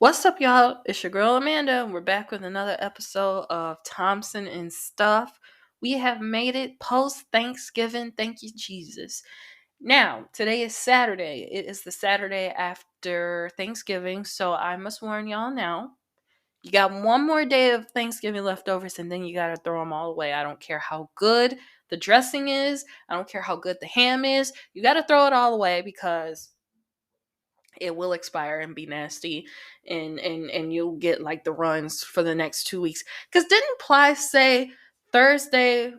What's up, y'all? It's your girl Amanda, and we're back with another episode of Thompson and Stuff. We have made it post Thanksgiving. Thank you, Jesus. Now, today is Saturday. It is the Saturday after Thanksgiving, so I must warn y'all now. You got one more day of Thanksgiving leftovers, and then you got to throw them all away. I don't care how good the dressing is, I don't care how good the ham is. You got to throw it all away because it will expire and be nasty, and you'll get like the runs for the next 2 weeks. Because didn't Ply say Thursday,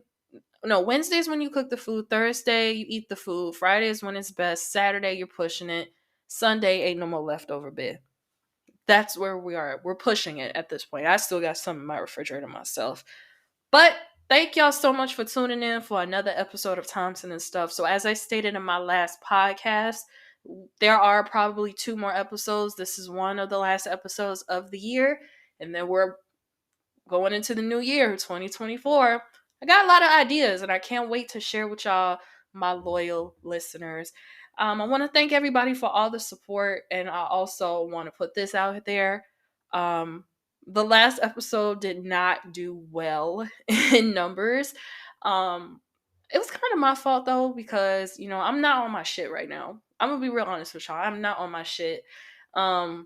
no, Wednesday's when you cook the food, Thursday you eat the food, Friday is when it's best, Saturday you're pushing it, Sunday ain't no more leftover bit. That's where we are. We're pushing it at this point. I still got some in my refrigerator myself. But thank y'all so much for tuning in for another episode of Thompson and Stuff. So as I stated in my last podcast, there are probably 2 more episodes. This is one of the last episodes of the year. And then we're going into the new year, 2024. I got a lot of ideas and I can't wait to share with y'all, my loyal listeners. I want to thank everybody for all the support, and I also want to put this out there. The last episode did not do well in numbers. It was kind of my fault though, because I'm not on my shit right now. I'm gonna be real honest with y'all. I'm not on my shit. I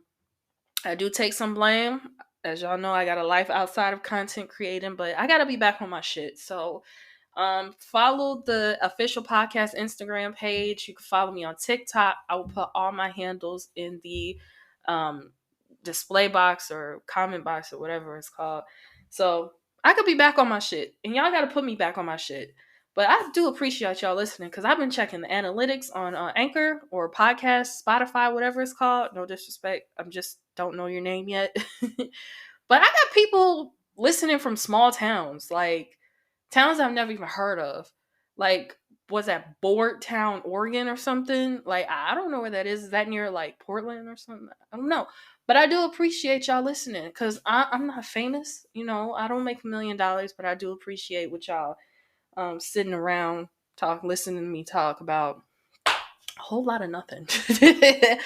do take some blame. As y'all know, I got a life outside of content creating, but I gotta be back on my shit. So follow the official podcast Instagram page. You can follow me on TikTok. I will put all my handles in the display box or comment box or whatever it's called. So I could be back on my shit, and y'all got to put me back on my shit. But I do appreciate y'all listening, because I've been checking the analytics on Anchor or podcast, Spotify, whatever it's called. No disrespect. I'm just don't know your name yet. But I got people listening from small towns, like towns I've never even heard of. Like, was that Boardtown, Oregon or something? Like, I don't know where that is. Is that near like Portland or something? I don't know. But I do appreciate y'all listening, because I'm not famous. I don't make $1 million, but I do appreciate what y'all sitting around listening to me talk about a whole lot of nothing. A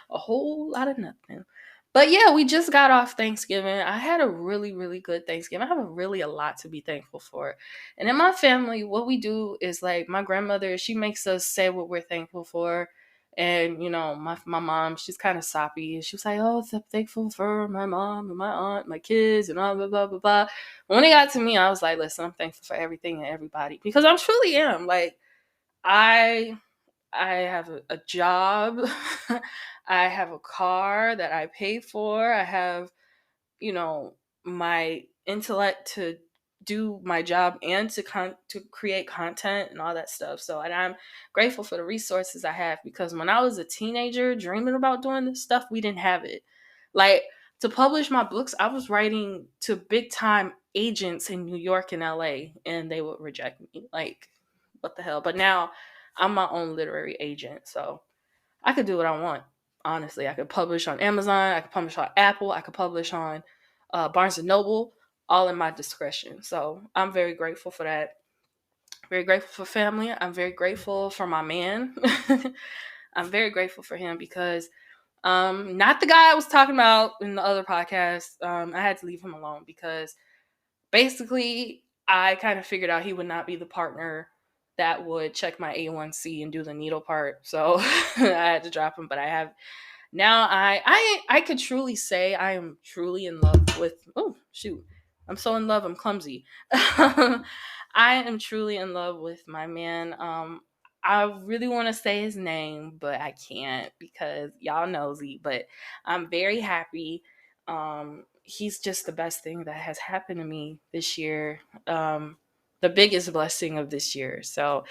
whole lot of nothing. But yeah, we just got off Thanksgiving. I had a really, really good Thanksgiving. I have a lot to be thankful for. And in my family, what we do is, like, my grandmother, she makes us say what we're thankful for. And, my mom, she's kind of soppy. She was like, oh, I'm thankful for my mom and my aunt, my kids, and blah, blah, blah, blah, blah. When it got to me, I was like, listen, I'm thankful for everything and everybody. Because I truly am. Like, I have a job. I have a car that I pay for. I have, my intellect to do my job and to create content and all that stuff. So, and I'm grateful for the resources I have, because when I was a teenager dreaming about doing this stuff, we didn't have it. Like, to publish my books, I was writing to big time agents in New York and LA, and they would reject me. Like, what the hell? But now I'm my own literary agent, so I could do what I want. Honestly, I could publish on Amazon, I could publish on Apple, I could publish on Barnes and Noble, all in my discretion. So I'm very grateful for that. Very grateful for family. I'm very grateful for my man. I'm very grateful for him, because not the guy I was talking about in the other podcast. I had to leave him alone, because basically I kind of figured out he would not be the partner that would check my A1C and do the needle part. So I had to drop him. But I have now, I could truly say I am truly in love with, oh shoot, I'm so in love, I'm clumsy. I am truly in love with my man. I really want to say his name, but I can't, because y'all nosy. But I'm very happy. He's just the best thing that has happened to me this year. The biggest blessing of this year. So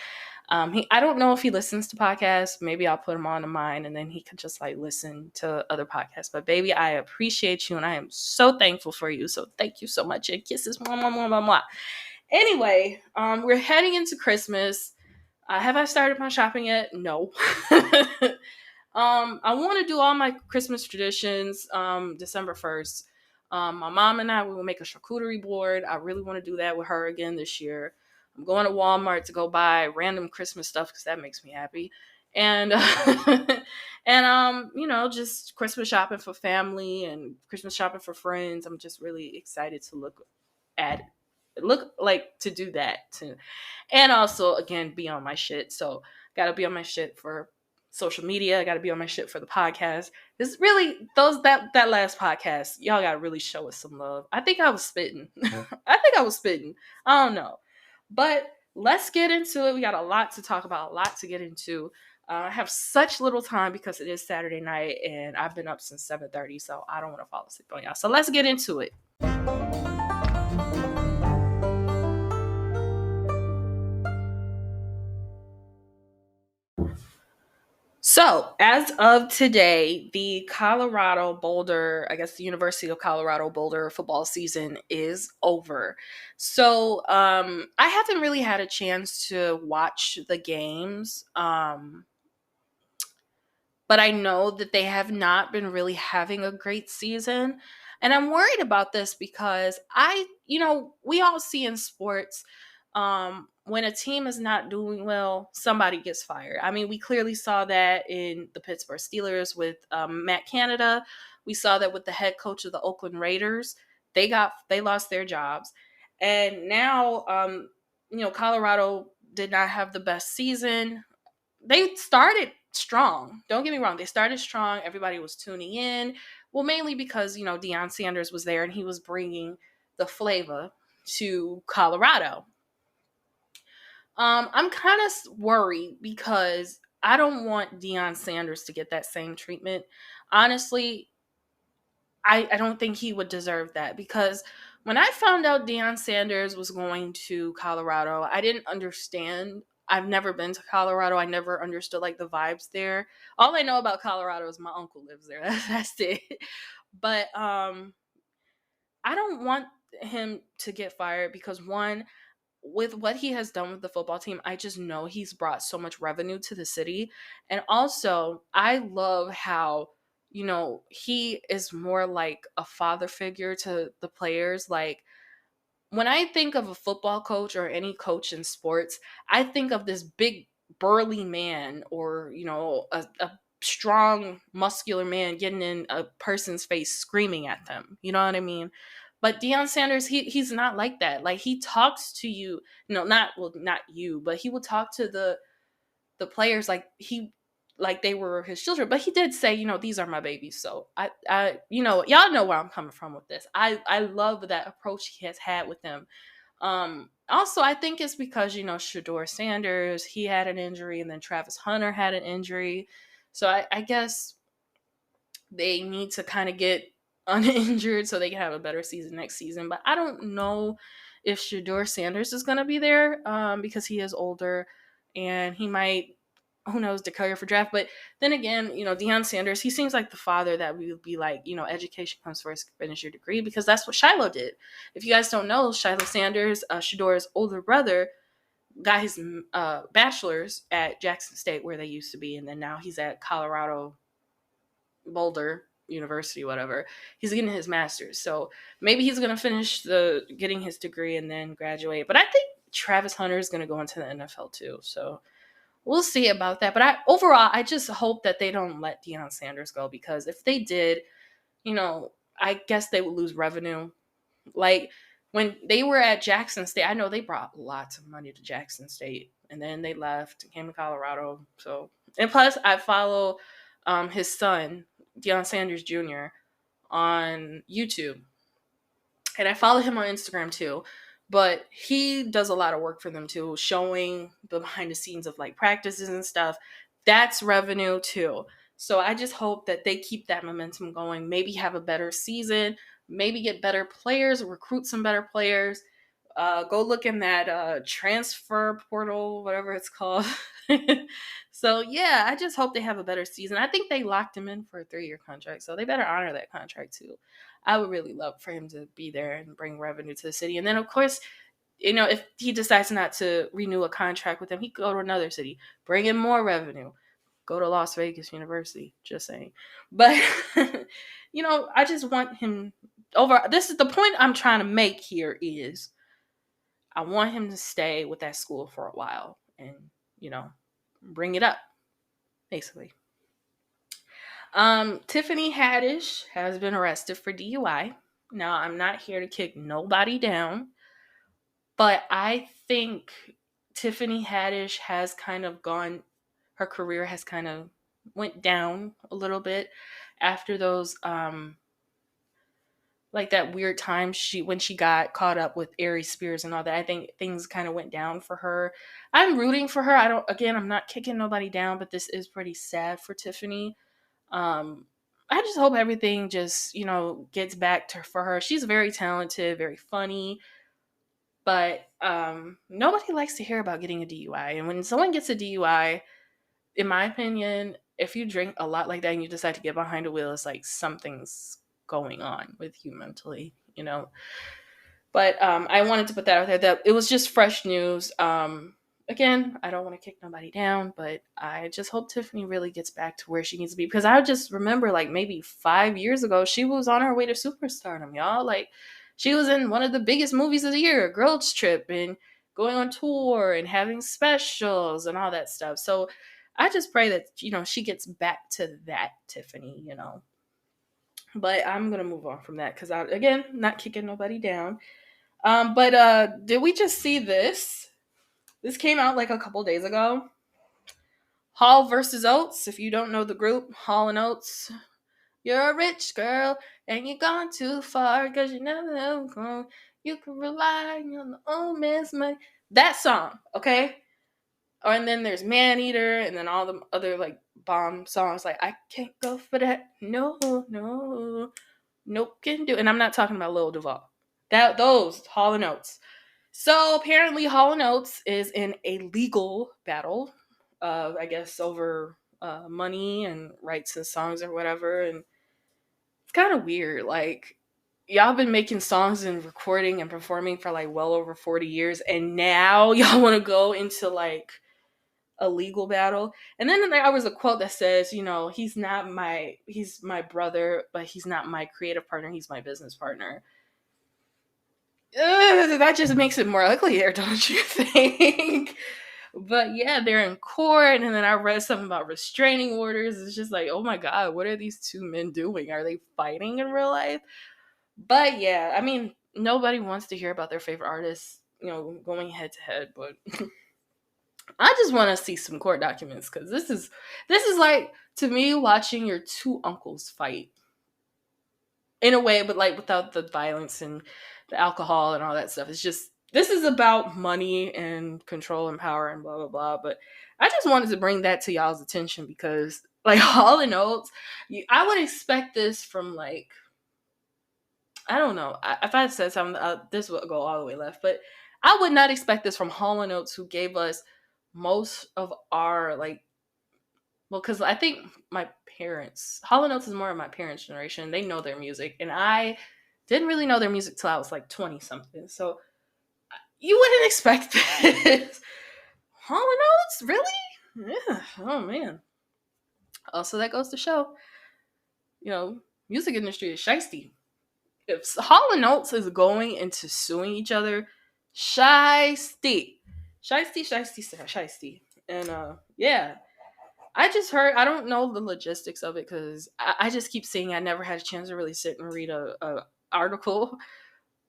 I don't know if he listens to podcasts. Maybe I'll put him on to mine, and then he could just like listen to other podcasts. But baby, I appreciate you, and I am so thankful for you. So thank you so much, and kisses, mwah, mwah, mwah, mwah, mwah. Anyway, we're heading into Christmas. Have I started my shopping yet? No. I want to do all my Christmas traditions December 1st. My mom and I will make a charcuterie board. I really want to do that with her again this year. I'm going to Walmart to go buy random Christmas stuff, because that makes me happy. and just Christmas shopping for family and Christmas shopping for friends. I'm just really excited to to do that too. And also, again, be on my shit. So, gotta be on my shit for social media. I gotta be on my shit for the podcast. This really, that last podcast, y'all gotta really show us some love. I think I was spitting. I don't know. But let's get into it. We got a lot to talk about, a lot to get into. I have such little time because it is Saturday night and I've been up since 7:30, so I don't want to fall asleep on y'all. So let's get into it. So, as of today, the Colorado Boulder, I guess the University of Colorado Boulder football season is over. So, I haven't really had a chance to watch the games. But I know that they have not been really having a great season. And I'm worried about this because we all see in sports, when a team is not doing well, somebody gets fired. I mean, we clearly saw that in the Pittsburgh Steelers with Matt Canada. We saw that with the head coach of the Oakland Raiders. They lost their jobs. And now, Colorado did not have the best season. They started strong. Don't get me wrong. They started strong. Everybody was tuning in. Well, mainly because, Deion Sanders was there and he was bringing the flavor to Colorado. I'm kind of worried because I don't want Deion Sanders to get that same treatment. Honestly, I don't think he would deserve that because when I found out Deion Sanders was going to Colorado, I didn't understand. I've never been to Colorado. I never understood like the vibes there. All I know about Colorado is my uncle lives there. That's it. But I don't want him to get fired because one, with what he has done with the football team, I just know he's brought so much revenue to the city. And also, I love how, he is more like a father figure to the players. Like, when I think of a football coach or any coach in sports, I think of this big, burly man or, a strong, muscular man getting in a person's face screaming at them. You know what I mean? But Deion Sanders, he's not like that. Like, he talks to you, not you, but he will talk to the players like they were his children. But he did say, these are my babies. So y'all know where I'm coming from with this. I love that approach he has had with them. Also, I think it's because, Shedeur Sanders, he had an injury, and then Travis Hunter had an injury. So I guess they need to kind of get uninjured so they can have a better season next season. But I don't know if Shedeur Sanders is going to be there because he is older and he might, who knows, declare for draft. But then again, Deion Sanders, he seems like the father that we would be like, education comes first, finish your degree, because that's what Shiloh did. If you guys don't know, Shiloh Sanders, Shedeur's older brother, got his bachelor's at Jackson State where they used to be, and then now he's at Colorado Boulder University, whatever. He's getting his master's, so maybe he's gonna finish getting his degree and then graduate. But I think Travis Hunter is gonna go into the NFL too, so we'll see about that. But overall, I just hope that they don't let Deion Sanders go, because if they did, I guess they would lose revenue. Like, when they were at Jackson State, I know they brought lots of money to Jackson State, and then they left and came to Colorado. So, and plus, I follow his son, Deion Sanders Jr., on YouTube, and I follow him on Instagram too. But he does a lot of work for them too, showing the behind the scenes of like practices and stuff. That's revenue too. So I just hope that they keep that momentum going, maybe have a better season, maybe get better players, recruit some better players. Go look in that transfer portal, whatever it's called. So yeah, I just hope they have a better season. I think they locked him in for a 3-year contract, so they better honor that contract too. I would really love for him to be there and bring revenue to the city. And then, of course, if he decides not to renew a contract with them, he could go to another city, bring in more revenue, go to Las Vegas University, just saying. But, I just want him over. This is the point I'm trying to make here is I want him to stay with that school for a while and, bring it up. basically. Tiffany Haddish has been arrested for DUI. Now, I'm not here to kick nobody down, but I think Tiffany Haddish has kind of gone, her career has kind of went down a little bit after those like that weird time when she got caught up with Aries Spears and all that. I think things kind of went down for her. I'm rooting for her. I'm not kicking nobody down, but this is pretty sad for Tiffany. um I just hope everything just, gets back to for her. She's very talented, very funny, but nobody likes to hear about getting a DUI. And when someone gets a DUI, in my opinion, if you drink a lot like that and you decide to get behind a wheel, it's like something's going on with you mentally. But I wanted to put that out there, that it was just fresh news. Again, I don't want to kick nobody down, but I just hope Tiffany really gets back to where she needs to be, because I just remember like maybe 5 years ago, she was on her way to superstardom, y'all. Like, she was in one of the biggest movies of the year, Girls Trip, and going on tour and having specials and all that stuff. So I just pray that, she gets back to that Tiffany. But I'm gonna move on from that because again, not kicking nobody down. But did we just see this? This came out like a couple days ago. Hall versus Oates. If you don't know the group, Hall and Oates. You're a rich girl and you're gone too far because you never have gone. You can rely on the old man's money. That song, okay? And then there's Man Eater, and then all the other like bomb songs like I Can't Go For That. No, no, nope, can do. And I'm not talking about Lil Duval. Those Hall and Oates. So apparently Hall and Oates is in a legal battle, I guess over money and rights and songs or whatever. And it's kind of weird. Like, y'all been making songs and recording and performing for like well over 40 years, and now y'all want to go into like a legal battle. And then there was a quote that says, he's my brother, but he's not my creative partner, he's my business partner. That just makes it more uglier, don't you think? But yeah, they're in court, and then I read something about restraining orders. It's just like, oh my god, what are these two men doing? Are they fighting in real life? But yeah, I mean, nobody wants to hear about their favorite artists, going head to head. But I just want to see some court documents, because this is like, to me, watching your two uncles fight in a way, but like without the violence and the alcohol and all that stuff. It's just, this is about money and control and power and blah blah blah. But I just wanted to bring that to y'all's attention, because like Hall and Oates, I would expect this from like, I don't know. If I said something, this would go all the way left. But I would not expect this from Hall and Oates, who gave us most of our like, well, because I think my parents, Hall and Oates is more of my parents' generation. They know their music, and I didn't really know their music till I was like 20 something. So you wouldn't expect this. Hall and Oates, really? Yeah. Oh man. Also, that goes to show, music industry is shiesty. If Hall and Oates is going into suing each other, shiesty, shiesty, shiesty, shiesty, and yeah. I just heard, I don't know the logistics of it, because I just keep seeing, I never had a chance to really sit and read a article,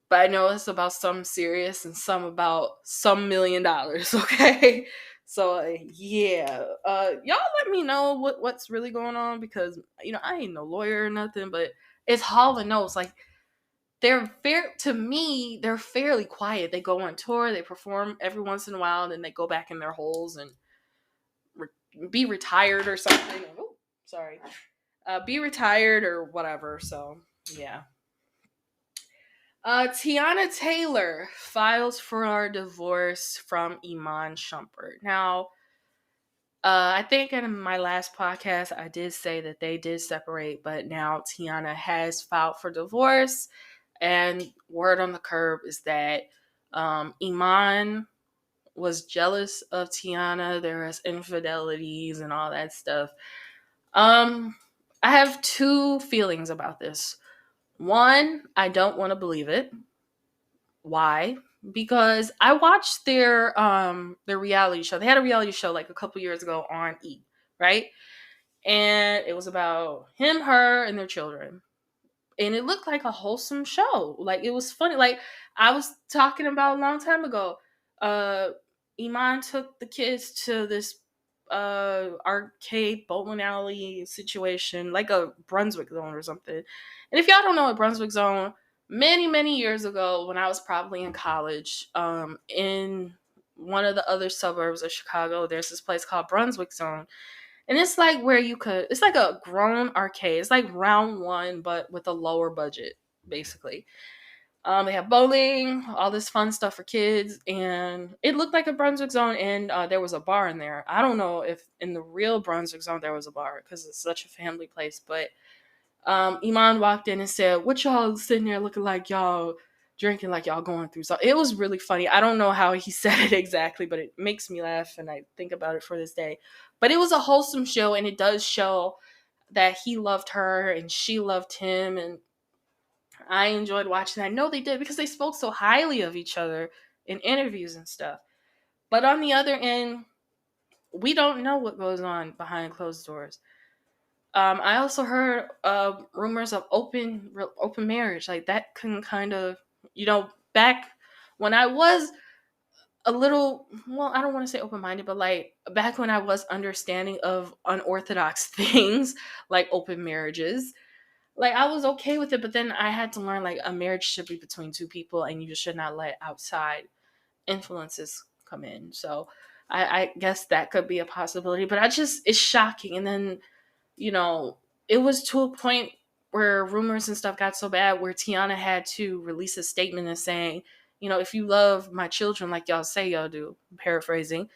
but I know it's about something serious and some about some $1,000,000, okay? So yeah, y'all let me know what's really going on, because I ain't no lawyer or nothing, but it's Hall and Oates. Like, to me, they're fairly quiet. They go on tour, they perform every once in a while, and then they go back in their holes and be retired or something. Oh, sorry. Be retired or whatever. So yeah. Tiana Taylor files for divorce from Iman Shumpert. Now, I think in my last podcast I did say that they did separate, but now Tiana has filed for divorce, and word on the curb is that Iman was jealous of Tiana. There was infidelities and all that stuff. I have two feelings about this. One, I don't want to believe it. Why? Because I watched their reality show. They had a reality show like a couple years ago on E, right? And it was about him, her, and their children. And it looked like a wholesome show. Like, it was funny. Like, I was talking about a long time ago. Iman took the kids to this arcade bowling alley situation, like a Brunswick Zone or something. And if y'all don't know what Brunswick Zone, many years ago, when I was probably in college, in one of the other suburbs of Chicago, there's this place called Brunswick Zone. And it's like where it's like a grown arcade. It's like round one, but with a lower budget, basically. They have bowling, all this fun stuff for kids, and it looked like a Brunswick Zone, and there was a bar in there. I don't know if in the real Brunswick Zone there was a bar, because it's such a family place, but Iman walked in and said, "What y'all sitting there looking like y'all drinking like y'all going through?" So it was really funny. I don't know how he said it exactly, but it makes me laugh, and I think about it for this day. But it was a wholesome show, and it does show that he loved her and she loved him, and I enjoyed watching. I know they did, because they spoke so highly of each other in interviews and stuff. But on the other end, we don't know what goes on behind closed doors. I also heard rumors of open marriage. Like, that can kind of, back when I was a little, well, I don't want to say open minded, but like back when I was understanding of unorthodox things like open marriages, like, I was okay with it. But then I had to learn, like, a marriage should be between two people, and you should not let outside influences come in. So I guess that could be a possibility. But it's shocking. And then, you know, it was to a point where rumors and stuff got so bad where Tiana had to release a statement and saying, if you love my children like y'all say y'all do, paraphrasing,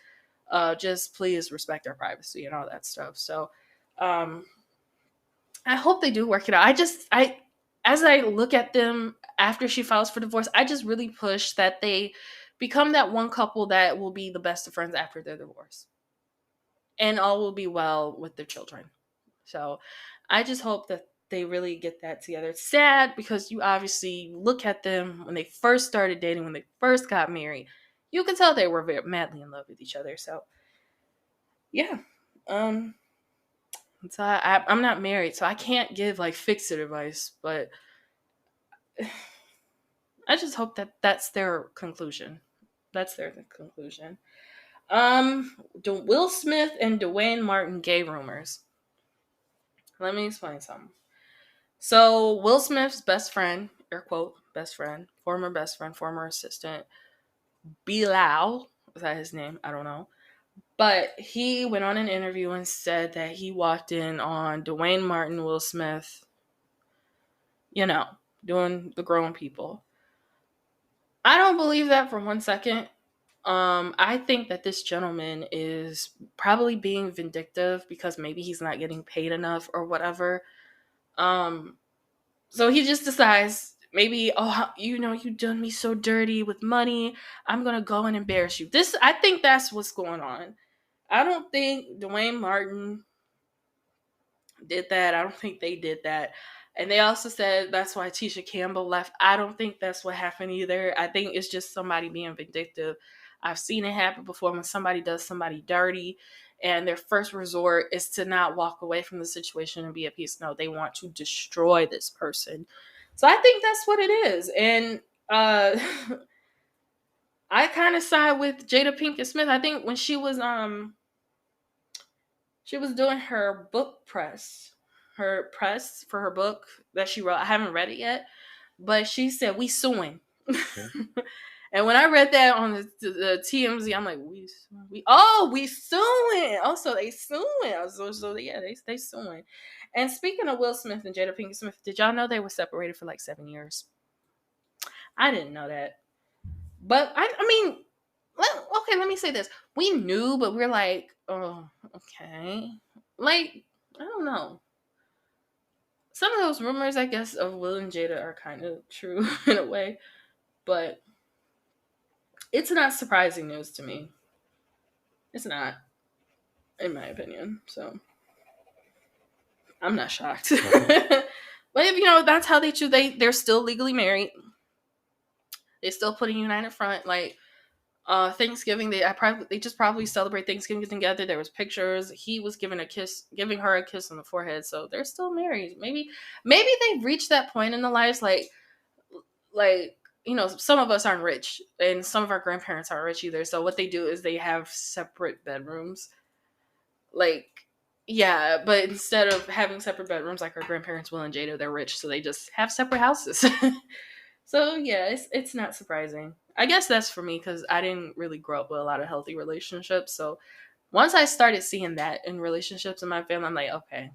just please respect our privacy and all that stuff. So I hope they do work it out. As I look at them after she files for divorce, I just really push that they become that one couple that will be the best of friends after their divorce, and all will be well with their children. So I just hope that they really get that together. It's sad because you obviously look at them when they first started dating, when they first got married, you can tell they were very madly in love with each other. So yeah. So I'm not married, so I can't give like fixed advice, but I just hope that that's their conclusion. That's their conclusion. Will Smith and Dwayne Martin gay rumors. Let me explain something. So Will Smith's best friend, air quote, best friend, former assistant, Bilal, is that his name? I don't know. But he went on an interview and said that he walked in on Dwayne Martin, Will Smith, doing the grown people. I don't believe that for 1 second. I think that this gentleman is probably being vindictive because maybe he's not getting paid enough or whatever. So he just decides, maybe, you done me so dirty with money, I'm gonna go and embarrass you. I think that's what's going on. I don't think Dwayne Martin did that. I don't think they did that. And they also said that's why Tisha Campbell left. I don't think that's what happened either. I think it's just somebody being vindictive. I've seen it happen before when somebody does somebody dirty and their first resort is to not walk away from the situation and be at peace. No, they want to destroy this person. So I think that's what it is. And I kind of side with Jada Pinkett Smith. I think when she was doing her book press, her press for her book that she wrote. I haven't read it yet, but she said, "We suing." Okay. And when I read that on the TMZ, I'm like, we suing. Oh, so they suing. So yeah, they suing. And speaking of Will Smith and Jada Pinkett Smith, did y'all know they were separated for like 7 years? I didn't know that. But I mean, okay, let me say this. We knew, but we're like, oh, okay. Like, I don't know. Some of those rumors, I guess, of Will and Jada are kind of true in a way. But it's not surprising news to me. It's not, in my opinion. So I'm not shocked. But if that's how they choose. They're still legally married. They still put a united front. Like, Thanksgiving, they just probably celebrate Thanksgiving together. There was pictures. He was giving her a kiss on the forehead. So they're still married. Maybe they've reached that point in their lives, like some of us aren't rich, and some of our grandparents aren't rich either. So what they do is they have separate bedrooms. Like, yeah, but instead of having separate bedrooms like our grandparents Will and Jada, they're rich, so they just have separate houses. So yeah, it's not surprising. I guess that's for me because I didn't really grow up with a lot of healthy relationships. So once I started seeing that in relationships in my family, I'm like, okay,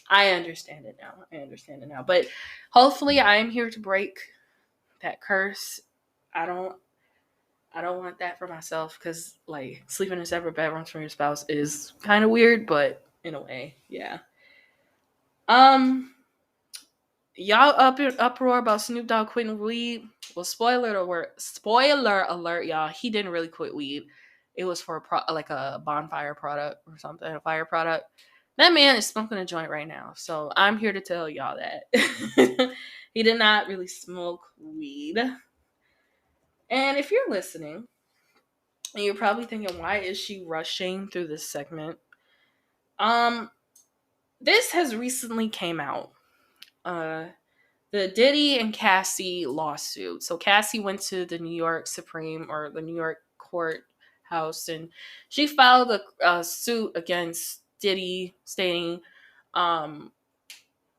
I understand it now. I understand it now. But hopefully, I am here to break that curse. I don't. I don't want that for myself because, like, sleeping in separate bedrooms from your spouse is kind of weird, but in a way, yeah. Um, Y'all up in uproar about Snoop Dogg quitting weed. Well, spoiler alert, y'all. He didn't really quit weed. It was for like a bonfire product or something, a fire product. That man is smoking a joint right now, so I'm here to tell y'all that he did not really smoke weed. And if you're listening, and you're probably thinking, why is she rushing through this segment? Um, this has recently came out. The Diddy and Cassie lawsuit. So Cassie went to the New York Supreme or the New York courthouse, and she filed a suit against Diddy, stating, um,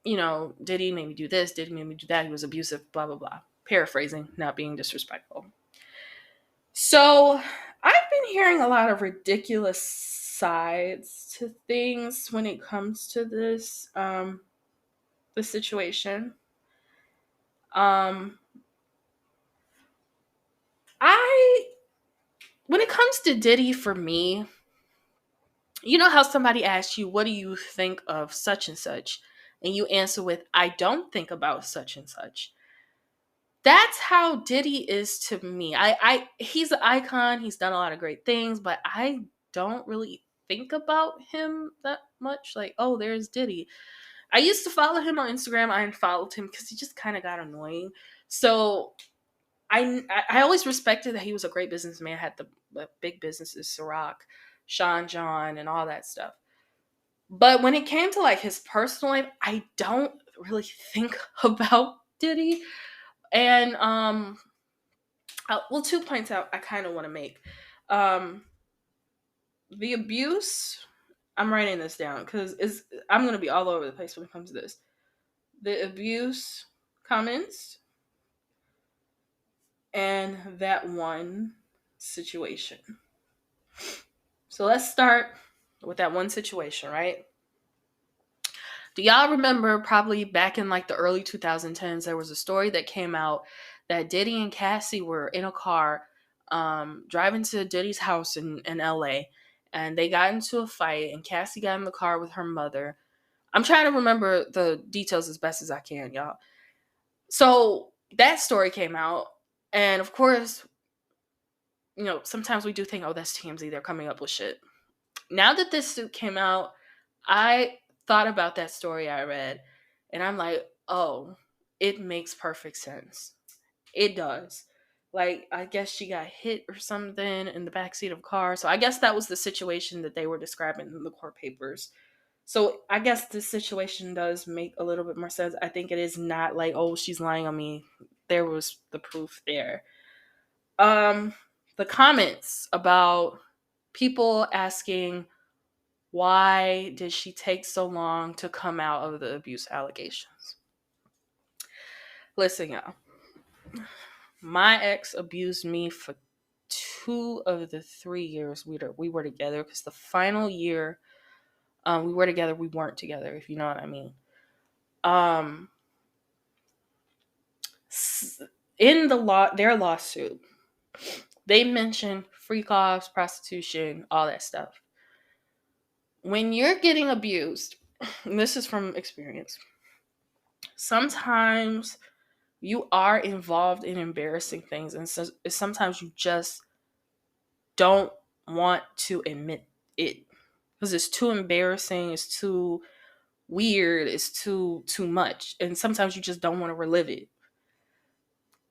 Diddy made me do this, Diddy made me do that. He was abusive, blah blah blah. Paraphrasing, not being disrespectful. So I've been hearing a lot of ridiculous sides to things when it comes to the situation. Um, I when it comes to Diddy, for me, you know how somebody asks you, what do you think of such and such? And you answer with, I don't think about such and such. That's how Diddy is to me. He's an icon. He's done a lot of great things, but I don't really think about him that much. Like, oh, there's Diddy. I used to follow him on Instagram. I unfollowed him because he just kind of got annoying. So I always respected that he was a great businessman, had the big businesses, Ciroc, Sean John, and all that stuff. But when it came to like his personal life, I don't really think about Diddy. And well, 2 points out I kind of want to make. Um, the abuse. I'm writing this down because I'm gonna be all over the place when it comes to this. The abuse comments and that one situation. So let's start with that one situation, right? Do y'all remember probably back in like the early 2010s, there was a story that came out that Diddy and Cassie were in a car driving to Diddy's house in LA, and they got into a fight, and Cassie got in the car with her mother. I'm trying to remember the details as best as I can, y'all. So that story came out, and of course, sometimes we do think, oh, that's TMZ, they're coming up with shit. Now that this suit came out, I thought about that story I read, and I'm like, oh, it makes perfect sense. It does. Like, I guess she got hit or something in the backseat of a car. So I guess that was the situation that they were describing in the court papers. So I guess this situation does make a little bit more sense. I think it is not like, oh, she's lying on me. There was the proof there. Um, the comments about people asking, why did she take so long to come out of the abuse allegations? Listen, y'all. My ex abused me for 2 of the 3 years we were together, because the final year we were together, we weren't together, if you know what I mean. In their lawsuit, they mentioned freak offs, prostitution, all that stuff. When you're getting abused, and this is from experience, sometimes you are involved in embarrassing things, and so sometimes you just don't want to admit it because it's too embarrassing, it's too weird, it's too much, and sometimes you just don't want to relive it.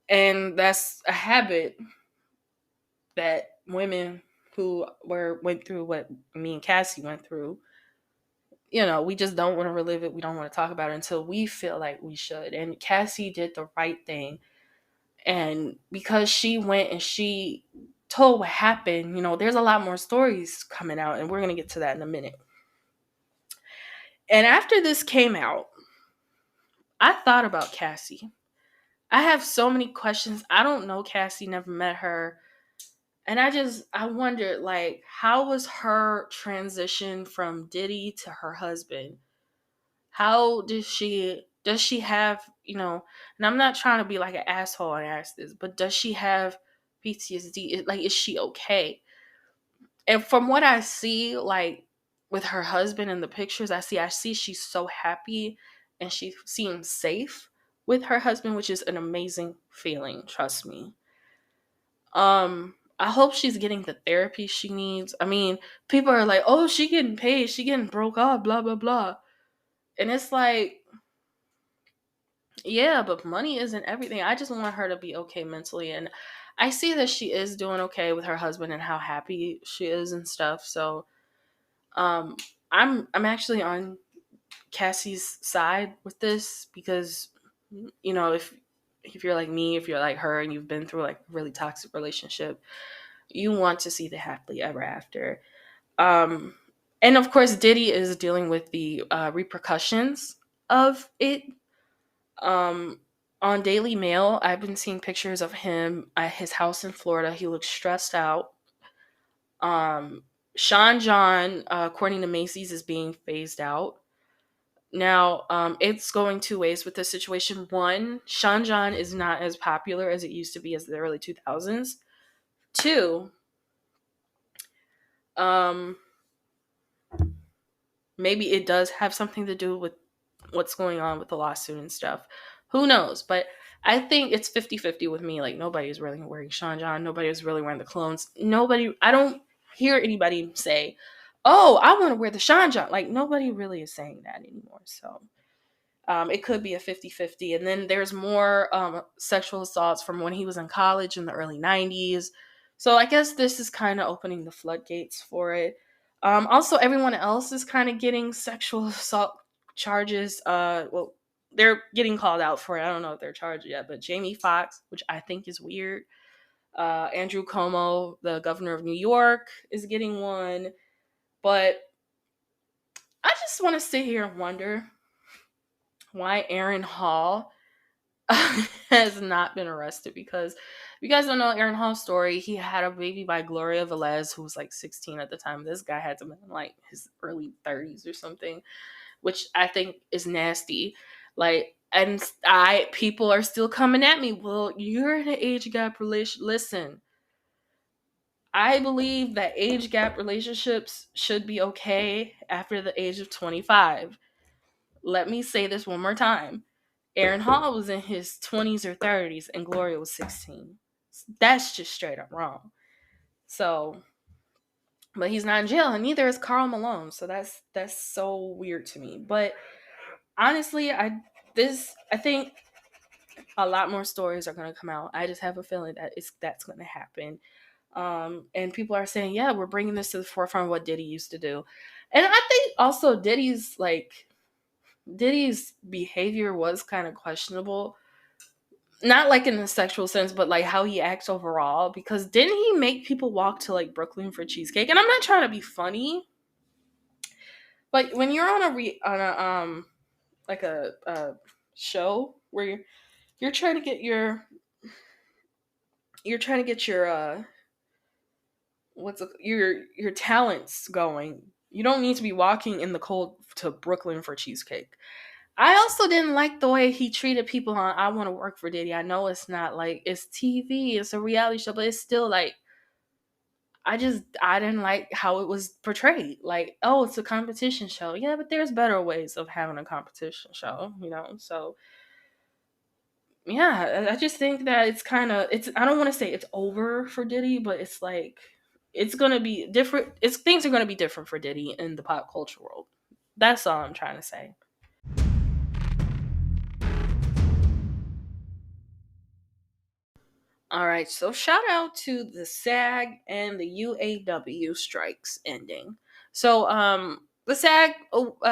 And that's a habit that women who went through what me and Cassie went through, we just don't want to relive it. We don't want to talk about it until we feel like we should. And Cassie did the right thing. And because she went and she told what happened, there's a lot more stories coming out, and we're going to get to that in a minute. And after this came out, I thought about Cassie. I have so many questions. I don't know Cassie, never met her. And I wondered, like, how was her transition from Diddy to her husband? How does she have, and I'm not trying to be like an asshole and ask this, but does she have PTSD? Like, is she okay? And from what I see, like, with her husband in the pictures, I see she's so happy and she seems safe with her husband, which is an amazing feeling, trust me. I hope she's getting the therapy she needs. I mean, people are like, "Oh, she getting paid, she getting broke off, blah blah blah." And it's like, yeah, but money isn't everything. I just want her to be okay mentally, and I see that she is doing okay with her husband and how happy she is and stuff. So, um I'm actually on Cassie's side with this because if you're like me, if you're like her and you've been through like a really toxic relationship, you want to see the happily ever after. Um, and of course, Diddy is dealing with the repercussions of it. Um, on Daily Mail, I've been seeing pictures of him at his house in Florida. He looks stressed out. Um, Sean John, according to Macy's, is being phased out. Now, it's going two ways with this situation. One, Sean John is not as popular as it used to be as the early 2000s. Two, um, maybe it does have something to do with what's going on with the lawsuit and stuff. Who knows? But I think it's 50-50 with me. Like, nobody is really wearing Sean John. Nobody is really wearing the clones. I don't hear anybody say, oh, I want to wear the Sean John. Like, nobody really is saying that anymore. So it could be a 50-50. And then there's more sexual assaults from when he was in college in the early 90s. So I guess this is kind of opening the floodgates for it. Also, everyone else is kind of getting sexual assault charges. Well, they're getting called out for it. I don't know if they're charged yet, but Jamie Foxx, which I think is weird. Andrew Cuomo, the governor of New York, is getting one. But I just want to sit here and wonder why Aaron Hall has not been arrested, because if you guys don't know Aaron Hall's story, he had a baby by Gloria Velez, who was like 16 at the time. This guy had to be in like his early 30s or something, which I think is nasty. Like, and people are still coming at me. Well, you're in an age gap relation. Listen, I believe that age gap relationships should be okay after the age of 25. Let me say this one more time. Aaron Hall was in his 20s or 30s and Gloria was 16. That's just straight up wrong. So, but he's not in jail, and neither is Karl Malone. So that's so weird to me. But honestly, I think a lot more stories are going to come out. I just have a feeling that that's going to happen. And people are saying, yeah, we're bringing this to the forefront of what Diddy used to do. And I think also Diddy's behavior was kind of questionable. Not like in a sexual sense, but like how he acts overall. Because didn't he make people walk to like Brooklyn for cheesecake? And I'm not trying to be funny, but when you're on a show where you're trying to get your your talents going, you don't need to be walking in the cold to Brooklyn for cheesecake. I also didn't like the way he treated people on I Want to Work for Diddy. I know it's not like it's TV, it's a reality show, but it's still like I didn't like how it was portrayed. Like, oh, it's a competition show. Yeah, but there's better ways of having a competition show. So yeah, I just think that it's I don't want to say it's over for Diddy, but it's like it's gonna be different. Things are gonna be different for Diddy in the pop culture world. That's all I'm trying to say. All right, so shout out to the SAG and the UAW strikes ending. So, the SAG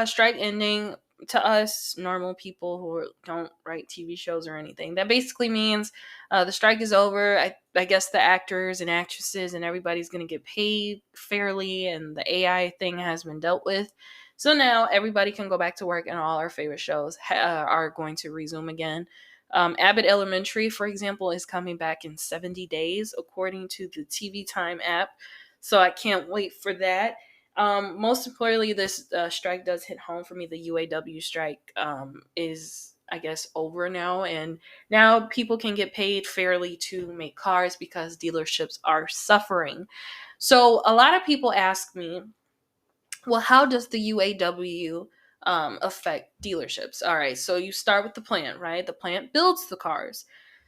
strike ending, to us normal people who don't write TV shows or anything, that basically means the strike is over. I guess the actors and actresses and everybody's going to get paid fairly, and the AI thing has been dealt with. So now everybody can go back to work, and all our favorite shows are going to resume again. Abbott Elementary, for example, is coming back in 70 days, according to the TV Time app. So I can't wait for that. Most importantly, this strike does hit home for me. The UAW strike is, I guess, over now. And now people can get paid fairly to make cars because dealerships are suffering. So a lot of people ask me, well, how does the UAW affect dealerships? All right, so you start with the plant, right? The plant builds the cars.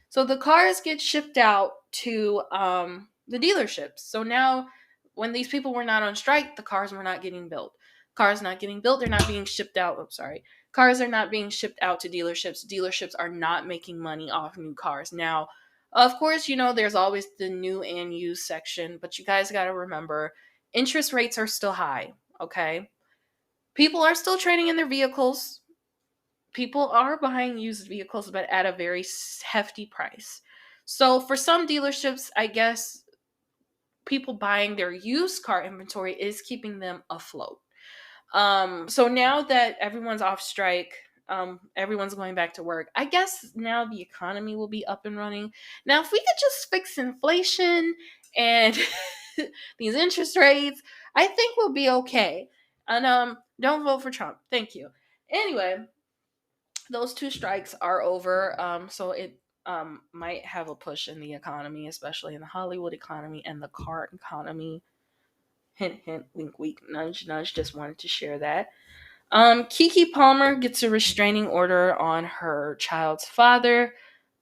So the cars get shipped out to the dealerships. So now, when these people were not on strike, the cars were not getting built. Cars not getting built, they're not being shipped out. Oh, sorry. Cars are not being shipped out to dealerships. Dealerships are not making money off new cars. Now, of course, there's always the new and used section, but you guys got to remember interest rates are still high. Okay. People are still trading in their vehicles. People are buying used vehicles, but at a very hefty price. So for some dealerships, I guess people buying their used car inventory is keeping them afloat. So now that everyone's off strike, everyone's going back to work. I guess now the economy will be up and running. Now, if we could just fix inflation and these interest rates, I think we'll be okay. And don't vote for Trump. Thank you. Anyway, those two strikes are over. So it might have a push in the economy, especially in the Hollywood economy and the car economy. Hint, hint, wink, wink, nudge, nudge. Just wanted to share that. Keke Palmer gets a restraining order on her child's father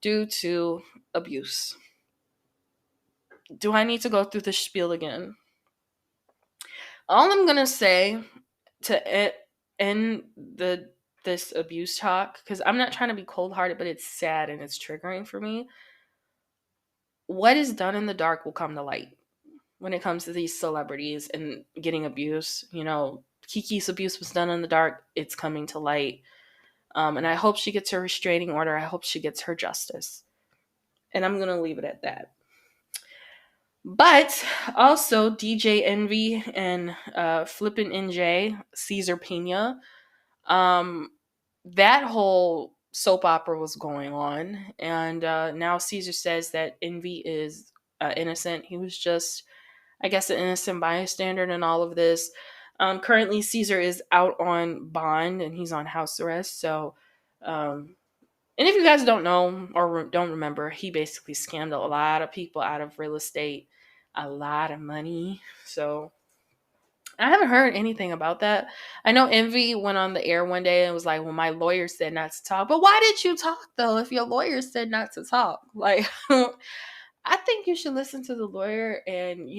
due to abuse. Do I need to go through the spiel again? All I'm gonna say to end this abuse talk, because I'm not trying to be cold-hearted, but it's sad and it's triggering for me. What is done in the dark will come to light when it comes to these celebrities and getting abuse. Kiki's abuse was done in the dark. It's coming to light. And I hope she gets her restraining order. I hope she gets her justice. And I'm going to leave it at that. But also DJ Envy and Flippin' NJ, Cesar Pena, that whole soap opera was going on. And now Cesar says that Envy is innocent. He was just, I guess, an innocent bystander in all of this. Currently, Cesar is out on bond and he's on house arrest. So, and if you guys don't know or don't remember, he basically scammed a lot of people out of real estate, a lot of money. So I haven't heard anything about that. I know Envy went on the air one day and was like, well, my lawyer said not to talk. But why did you talk, though, if your lawyer said not to talk? Like, I think you should listen to the lawyer and,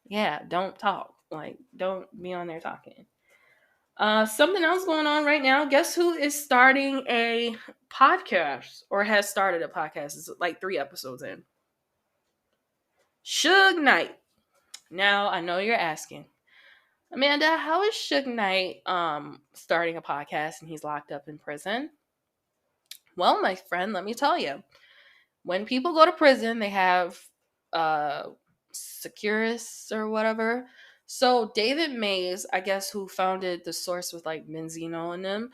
yeah, don't talk. Like, don't be on there talking. Something else going on right now. Guess who is starting a podcast or has started a podcast? It's like 3 episodes in. Suge Knight. Now, I know you're asking, Amanda, how is Suge Knight starting a podcast and he's locked up in prison? Well, my friend, let me tell you. When people go to prison, they have securists or whatever. So David Mays, I guess, who founded the source with like Benzino and them,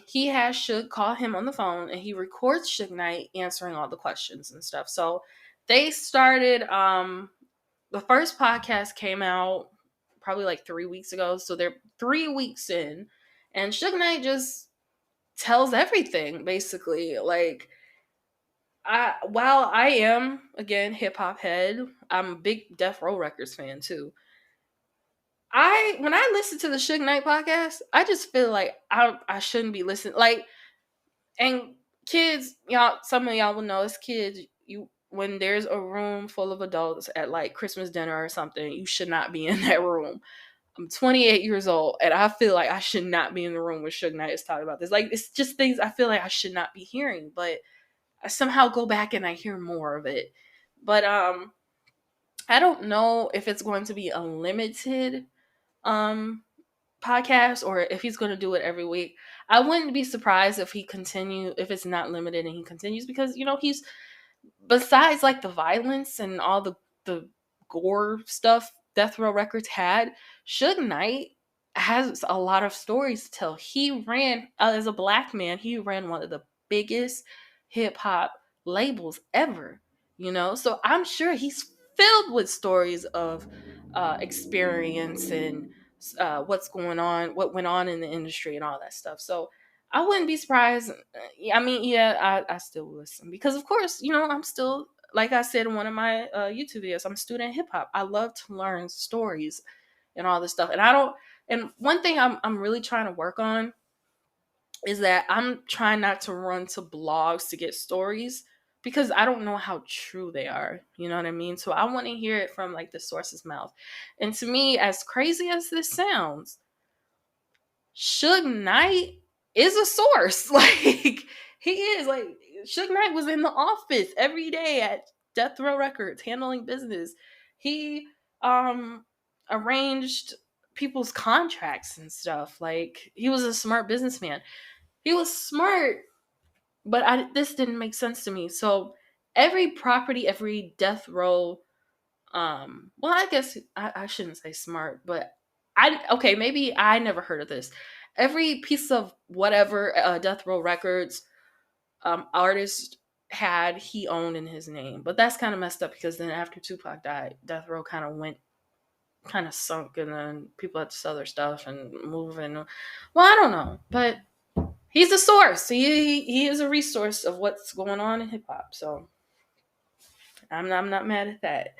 he has Suge call him on the phone and he records Suge Knight answering all the questions and stuff. So they started, the first podcast came out probably like 3 weeks ago. So they're 3 weeks in and Suge Knight just tells everything basically. Like, while I am, again, hip hop head, I'm a big Death Row Records fan too. When I listen to the Suge Knight podcast, I just feel like I shouldn't be listening. Like, and kids, y'all, some of y'all will know as kids, when there's a room full of adults at like Christmas dinner or something, you should not be in that room. I'm 28 years old, and I feel like I should not be in the room where Suge Knight is talking about this. Like, it's just things I feel like I should not be hearing, but I somehow go back and I hear more of it. But I don't know if it's going to be a limited um podcast or if he's going to do it every week. I wouldn't be surprised if it's not limited and he continues, because he's, besides like the violence and all the gore stuff Death Row Records had, Suge Knight has a lot of stories to tell. He ran, as a black man, he ran one of the biggest hip hop labels ever. So I'm sure he's filled with stories of experience and what went on in the industry and all that stuff. So I wouldn't be surprised. I mean, yeah, I still listen because, of course, I'm still, like I said in one of my YouTube videos, I'm a student hip hop. I love to learn stories and all this stuff. And I don't. And one thing I'm really trying to work on is that I'm trying not to run to blogs to get stories because I don't know how true they are. You know what I mean? So I want to hear it from like the source's mouth. And to me, as crazy as this sounds, Suge Knight is a source. Like, he is. Like, Suge Knight was in the office every day at Death Row Records handling business. He arranged people's contracts and stuff. Like, he was a smart businessman. He was smart, but this didn't make sense to me. So every property, every Death Row, well, I guess I shouldn't say smart, but okay, maybe I never heard of this. Every piece of whatever Death Row Records artist had, he owned in his name. But that's kind of messed up because then after Tupac died, Death Row kind of sunk, and then people had to sell their stuff and move. And well, I don't know, but he's a source. He is a resource of what's going on in hip hop. So I'm not mad at that.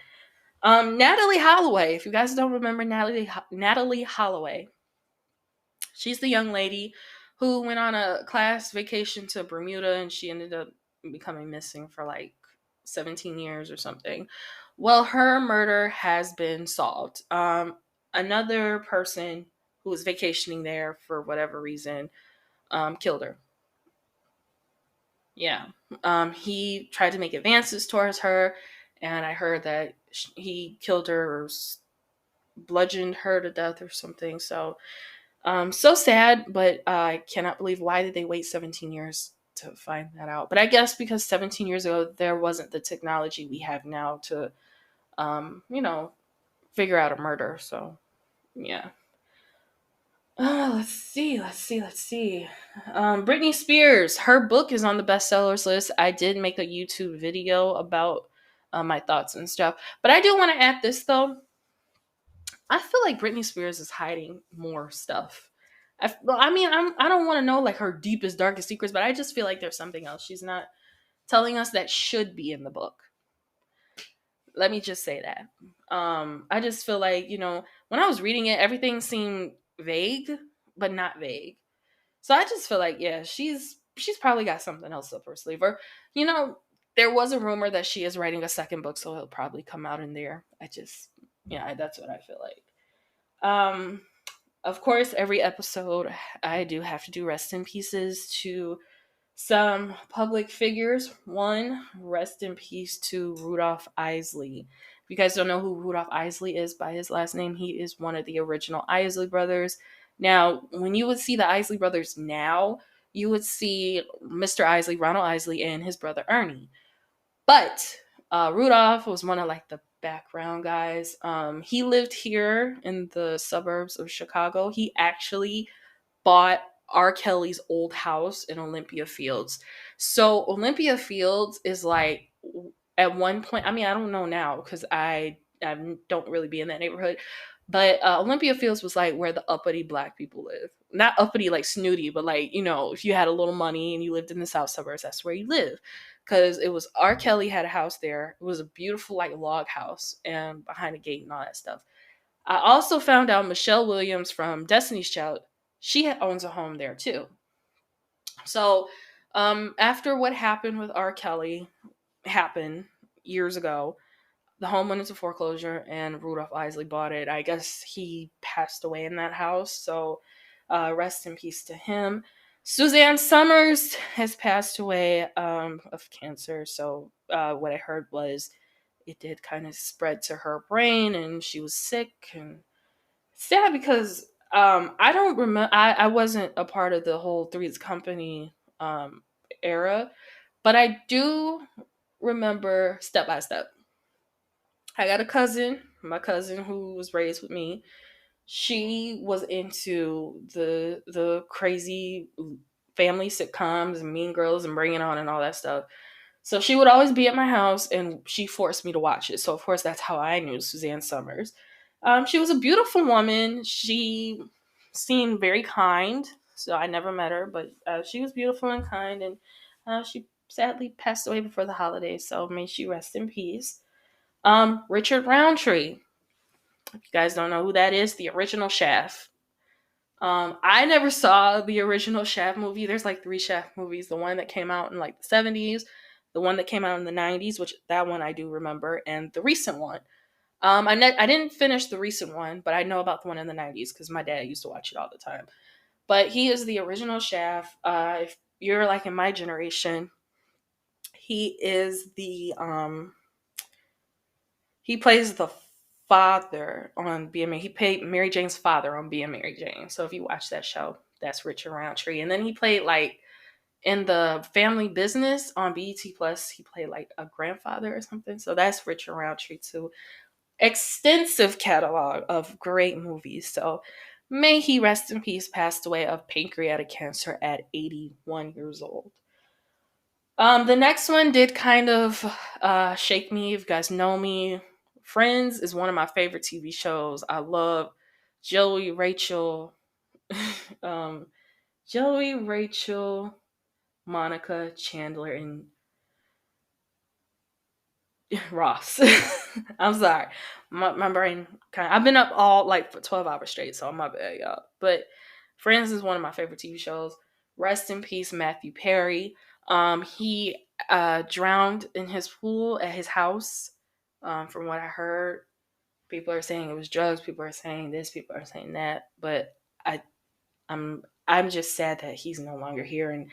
Natalie Holloway. If you guys don't remember Natalie Holloway, she's the young lady who went on a class vacation to Bermuda and she ended up becoming missing for like 17 years or something. Well, her murder has been solved. Another person who was vacationing there for whatever reason killed her. Yeah. He tried to make advances towards her, and I heard that he killed her or bludgeoned her to death or something. So, so sad, but I cannot believe, why did they wait 17 years to find that out? But I guess because 17 years ago, there wasn't the technology we have now to, figure out a murder. So, yeah. Let's see. Britney Spears, her book is on the bestsellers list. I did make a YouTube video about my thoughts and stuff. But I do want to add this, though. I feel like Britney Spears is hiding more stuff. I don't want to know like her deepest, darkest secrets, but I just feel like there's something else she's not telling us that should be in the book. Let me just say that. I just feel like, when I was reading it, everything seemed vague, but not vague. So I just feel like, yeah, she's probably got something else up her sleeve. Or, there was a rumor that she is writing a second book, so it'll probably come out in there. That's what I feel like. Of course, every episode I do have to do rest in pieces to some public figures. One, rest in peace to Rudolph Isley. If you guys don't know who Rudolph Isley is by his last name, he is one of the original Isley brothers. Now, when you would see the Isley brothers now, you would see Mr. Isley, Ronald Isley, and his brother Ernie. But Rudolph was one of like the background guys. He lived here in the suburbs of Chicago. He actually bought R. Kelly's old house in Olympia Fields. So Olympia Fields is like, at one point, I mean, I don't know now because I don't really be in that neighborhood, but Olympia Fields was like where the uppity black people live. Not uppity like snooty, but like, if you had a little money and you lived in the south suburbs, that's where you live. Because it was R. Kelly had a house there. It was a beautiful like log house and behind a gate and all that stuff. I also found out Michelle Williams from Destiny's Child, she owns a home there too. So after what happened with R. Kelly happened years ago, the home went into foreclosure and Rudolph Isley bought it. I guess he passed away in that house. So rest in peace to him. Suzanne Summers has passed away of cancer. So what I heard was it did kind of spread to her brain, and she was sick. And sad because I don't remember. I wasn't a part of the whole Three's Company era, but I do remember Step by Step. I got a cousin, my cousin who was raised with me. She was into the crazy family sitcoms and Mean Girls and Bring It On and all that stuff. So she would always be at my house, and she forced me to watch it. So of course that's how I knew Suzanne Summers. She was a beautiful woman. She seemed very kind. So I never met her, but she was beautiful and kind, and she sadly passed away before the holidays. So may she rest in peace. Richard Roundtree. If you guys don't know who that is, the original Shaft. I never saw the original Shaft movie. There's like 3 Shaft movies. The one that came out in like the 70s, the one that came out in the 90s, which that one I do remember, and the recent one. I didn't finish the recent one, but I know about the one in the 90s because my dad used to watch it all the time. But he is the original Shaft. If you're like in my generation, he is he plays the father on Being Mary. He played Mary Jane's father on Being Mary Jane. So if you watch that show, that's Richard Roundtree. And then he played like in the Family Business on BET Plus. He played like a grandfather or something. So that's Richard Roundtree too. Extensive catalog of great movies. So may he rest in peace. Passed away of pancreatic cancer at 81 years old. The next one did kind of shake me. If you guys know me, Friends is one of my favorite TV shows. I love Joey, Rachel, um, Joey, Rachel, Monica, Chandler, and Ross. I'm sorry, my brain kind of. I've been up all like for 12 hours straight, so I'm my bad, y'all. But Friends is one of my favorite TV shows. Rest in peace, Matthew Perry. He drowned in his pool at his house. From what I heard, people are saying it was drugs. People are saying this. People are saying that. But I, I'm just sad that he's no longer here. And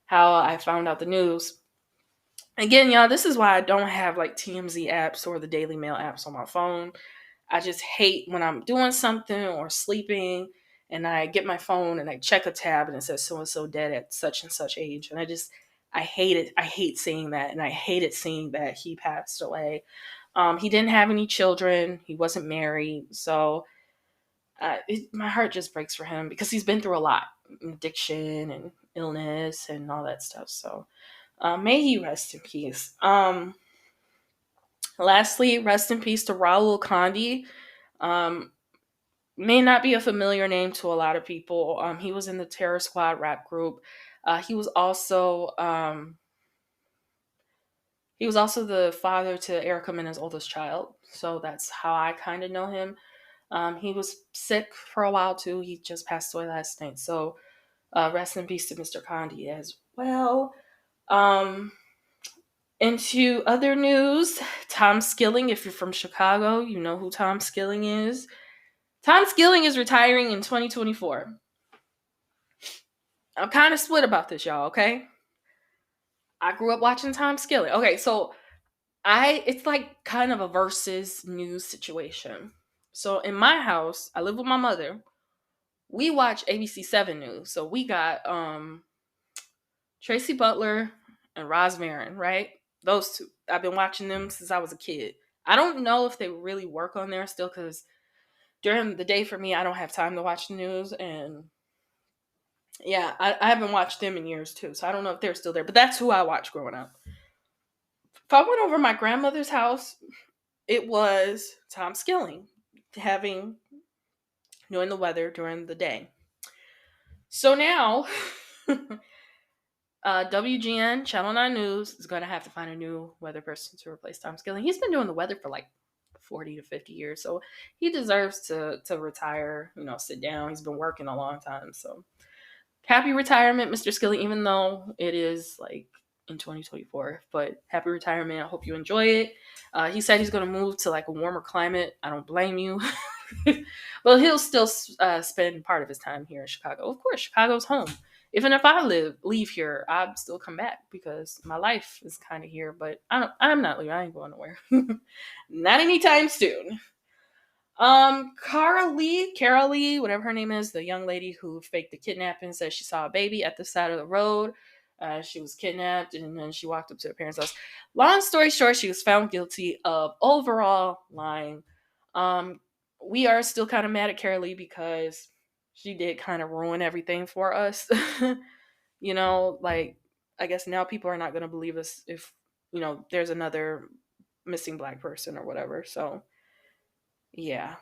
how I found out the news. Again, y'all, this is why I don't have like TMZ apps or the Daily Mail apps on my phone. I just hate when I'm doing something or sleeping and I get my phone and I check a tab and it says so and so dead at such and such age. And I hate it. I hate seeing that. And I hated seeing that he passed away. He didn't have any children. He wasn't married. So my heart just breaks for him because he's been through a lot, addiction and illness and all that stuff. So may he rest in peace. Lastly, rest in peace to Raul Condi. Um, may not be a familiar name to a lot of people. He was in the Terror Squad rap group. He was also the father to Erica Mena's oldest child. So that's how I kind of know him. He was sick for a while too. He just passed away last night. So rest in peace to Mr. Condi as well. Into other news, Tom Skilling. If you're from Chicago, you know who Tom Skilling is. Tom Skilling is retiring in 2024. I'm kind of split about this, y'all, okay? I grew up watching Tom Skilling. Okay, so it's like kind of a versus news situation. So in my house, I live with my mother. We watch ABC7 News. So we got Tracy Butler and Roz Marin, right? Those two. I've been watching them since I was a kid. I don't know if they really work on there still because during the day for me, I don't have time to watch the news. And yeah, I haven't watched them in years too. So I don't know if they're still there. But that's who I watched growing up. If I went over my grandmother's house, it was Tom Skilling knowing the weather during the day. So now WGN, Channel 9 News, is going to have to find a new weather person to replace Tom Skilling. He's been doing the weather for like 40 to 50 years, so he deserves to retire, sit down. He's been working a long time, so happy retirement, Mr. Skilling, even though it is like in 2024, but happy retirement. I hope you enjoy it. He said he's going to move to like a warmer climate. I don't blame you. But he'll still spend part of his time here in Chicago. Of course, Chicago's home. Even if I leave here, I'd still come back because my life is kind of here. But I'm not leaving. I ain't going nowhere. Not anytime soon. Carol Lee, whatever her name is, the young lady who faked the kidnapping, says she saw a baby at the side of the road. She was kidnapped and then she walked up to her parents' house. Long story short, she was found guilty of overall lying. We are still kind of mad at Carol Lee because she did kind of ruin everything for us. Like, I guess now people are not going to believe us if, there's another missing black person or whatever. So, yeah.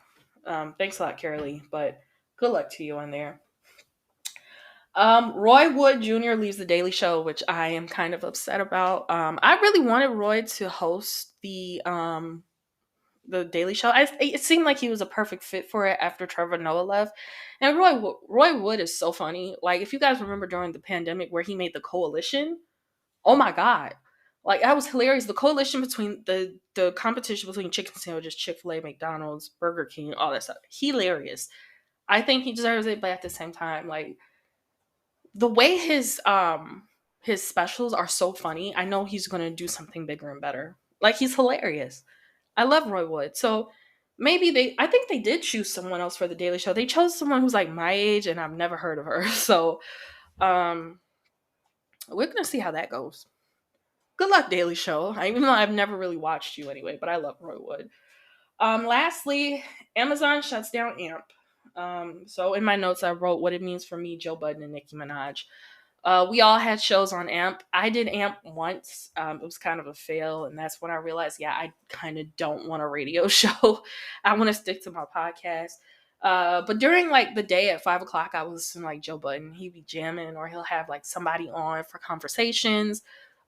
Thanks a lot, Carolee, but good luck to you on there. Roy Wood Jr. leaves The Daily Show, which I am kind of upset about. I really wanted Roy to host the Daily Show. It seemed like he was a perfect fit for it after Trevor Noah left. And Roy Wood is so funny. Like, if you guys remember during the pandemic where he made the coalition, oh my god, like that was hilarious. The coalition between the competition between chicken sandwiches, Chick-fil-A, McDonald's, Burger King, all that stuff, hilarious. I think he deserves it, but at the same time, like the way his specials are so funny, I know he's gonna do something bigger and better. Like, he's hilarious. I love Roy Wood. So maybe I think they did choose someone else for the Daily Show. They chose someone who's like my age and I've never heard of her. So um we're gonna see how that goes. Good luck, Daily Show. Even though I've never really watched you anyway, but I love Roy Wood. Lastly, Amazon shuts down AMP. So in my notes, I wrote what it means for me, Joe Budden, and Nicki Minaj. We all had shows on AMP. I did AMP once. It was kind of a fail, and that's when I realized, yeah, I kind of don't want a radio show. I want to stick to my podcast. But during like the day at 5 o'clock, I was listening to like Joe Budden. He'd be jamming, or he'll have like somebody on for conversations.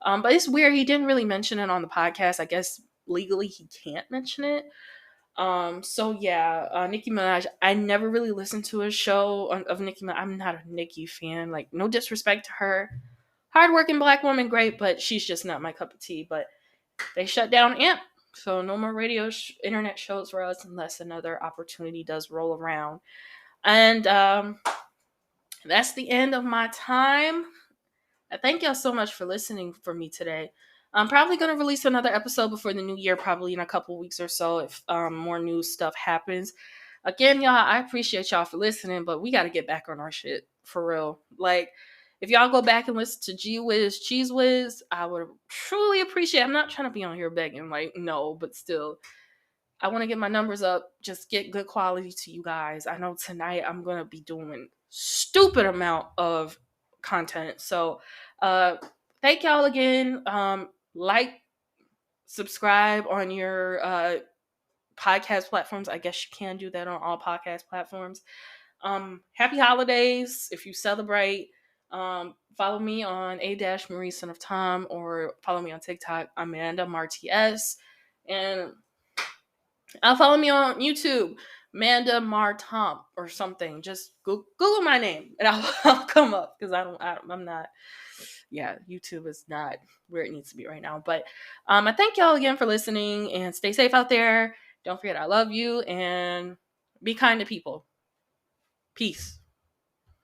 But it's weird. He didn't really mention it on the podcast. I guess legally he can't mention it. So yeah, Nicki Minaj, I never really listened to a show of Nicki Minaj. I'm not a Nicki fan. Like, no disrespect to her. Hardworking black woman, great, but she's just not my cup of tea. But they shut down AMP. So no more internet shows for us unless another opportunity does roll around. And that's the end of my time. I thank y'all so much for listening for me today. I'm probably going to release another episode before the new year, probably in a couple weeks or so, if more new stuff happens. Again, y'all, I appreciate y'all for listening, but we got to get back on our shit, for real. Like, if y'all go back and listen to G Wiz, Cheese Whiz, I would truly appreciate it. I'm not trying to be on here begging, like, no, but still, I want to get my numbers up, just get good quality to you guys. I know tonight I'm going to be doing stupid amount of content. So, thank y'all again. Like, subscribe on your podcast platforms. I guess you can do that on all podcast platforms. Happy holidays if you celebrate. Follow me on adashmariesonofthom, or follow me on TikTok, MandaMariesThompso, and follow me on YouTube, MandaMariesThompso or something. Just Google my name and I'll come up, because I'm not. Yeah, YouTube is not where it needs to be right now. But I thank y'all again for listening, and stay safe out there. Don't forget I love you, and be kind to people. Peace.